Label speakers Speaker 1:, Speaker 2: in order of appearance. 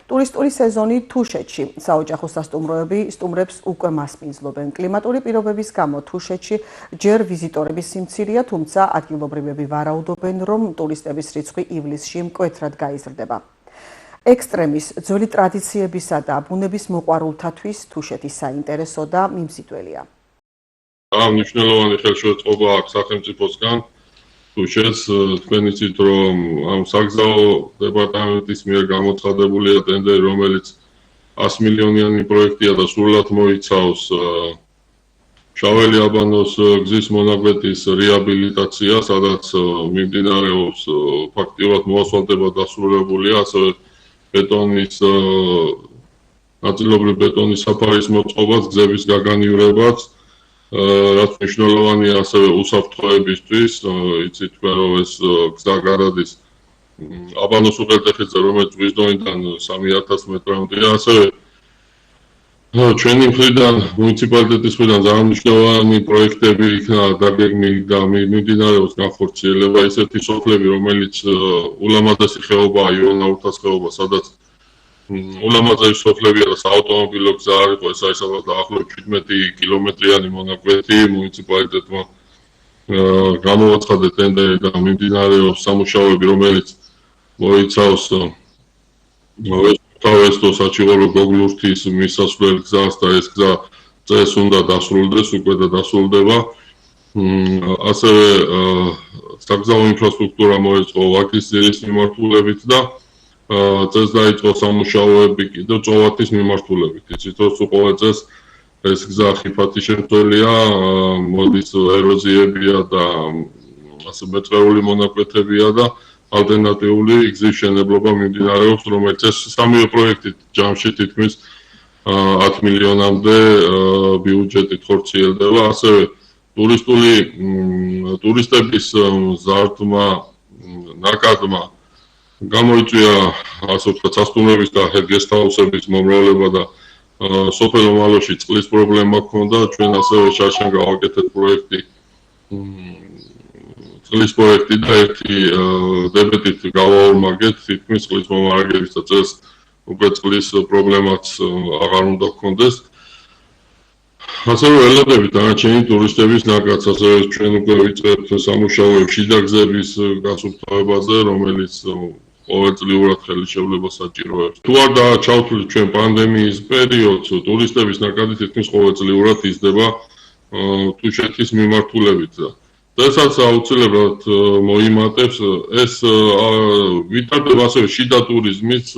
Speaker 1: ტურისტული სეზონი თუშეთში. საოჯახო სასტუმროები სტუმრებს უკვე მასპინძლობენ. კლიმატური პირობების გამო თუშეთში ჯერ ვიზიტორების სიმცირეა, თუმცა ადგილობრივები ვარაუდობენ, რომ ტურისტების რიცხვი ივლისში მკვეთრად გაიზრდება. ექსტრემის, ძველი ტრადიციებისა და ბუნების მოყვარულთათვის თუშეთის საინტერესო და მიმზიდველია.
Speaker 2: მნიშვნელოვანი ხელშეწყობა აქვს სახელმწიფოსგან თუშეთს. თქვენ იცით, რომ ამ საგზაო დეპარტამენტის მიერ გამოცხადებულია ტენდერი, რომელიც 100 მილიონიანი პროექტია და სრულად მოიცავს შაველი აბანოს გზის მონაკვეთის რეაბილიტაცია, სადაც მიმდინარეობს ფაქტიურად მოასფალტება დასრულებულია, ასევე ბეტონის ნაწილობრივ ბეტონის საფარის მოწყობაც, გზების გაგანივრებაც, რაც მნიშვნელოვანია ასევე უსაფრთხოებისთვის. იცით თქვენ, რომ ეს გზა გადადის აბანოს უღელტეხილზე, რომელიც ზღვის დონიდან 3000 მეტრამდეა. ასევე ჩვენი მხრიდან, მუნიციპალიტეტის მხრიდან ძალიან მნიშვნელოვანი პროექტები იქნა დაგეგმილი და მიმდინარეობს განხორციელება. ისეთი სოფლები, რომელიც ულამაზესი ხეობაა, იონაურთას ხეობა, სადაც ულამაზესი სოფლებია და საავტომობილო გზა არ იყო, ეს არის ალბათ დაახლოებით 17 კილომეტრიანი მონაკვეთი. მუნიციპალიტეტმა გამოაცხადა ტენდერი და მიმდინარეობს სამუშაოები, რომელიც მოიცავს თავესტო საჩივარო გოგლურთის მისასვლელ გზას და ეს გზა წეს უნდა დასრულდეს, უკვე და დასრულდება. ასევე საგზაო ინფრასტრუქტურა მოეწყო ვაკის ძირის მიმართულებით და წეს დაიწყო სამუშაოები კიდევ წოვათის მიმართულებით. იცით, რომ ყოველ წეს ეს გზა ხიფათი შემცველია, მოდის ეროზიებია და ასე მეწყრეული მონაკვეთებია და ალტერნატიული გზის მშენებლობა მიმდინარეობს, რომელიც ეს სამივე პროექტით ჯამში თითქმის 10 მილიონამდე ბიუჯეტით ხორციელდება. ასევე ტურისტების ზარდმა, ნაკადმა გამოიწვია, ასე ვთქვათ, სასტუმროების და გესტჰაუსების მომრავლება და სოფელ ომალოში წყლის პრობლემა ჰქონდა. ჩვენ ასევე შარშან გავაკეთეთ პროექტი, წყლის პროექტი და ერთი დებეტით გავაორმაგეთ თითქმის წყლის მომარაგების და წელს უკვე წყლის პრობლემაც აღარ უნდა ჰქონდეს. ასევე ველოდებით დანარჩენი ტურისტების ნაკადს, ასევე ჩვენ უკვე ვიწყებთ სამუშაოებს შიდა გზების გასუფთავებაზე, რომელიც ყოველწლიურად ხელისშევლებას საჭიროებს. თუ არ ჩავთვლით ჩვენ პანდემიის პერიოდს, ტურისტების ნაკადი თითქმის ყოველწლიურად იზრდება თუშეთის მიმართულებით. დღესაც აუცილებლად მოიმატებს, ეს ვითარდება ასევე შიდა ტურიზმის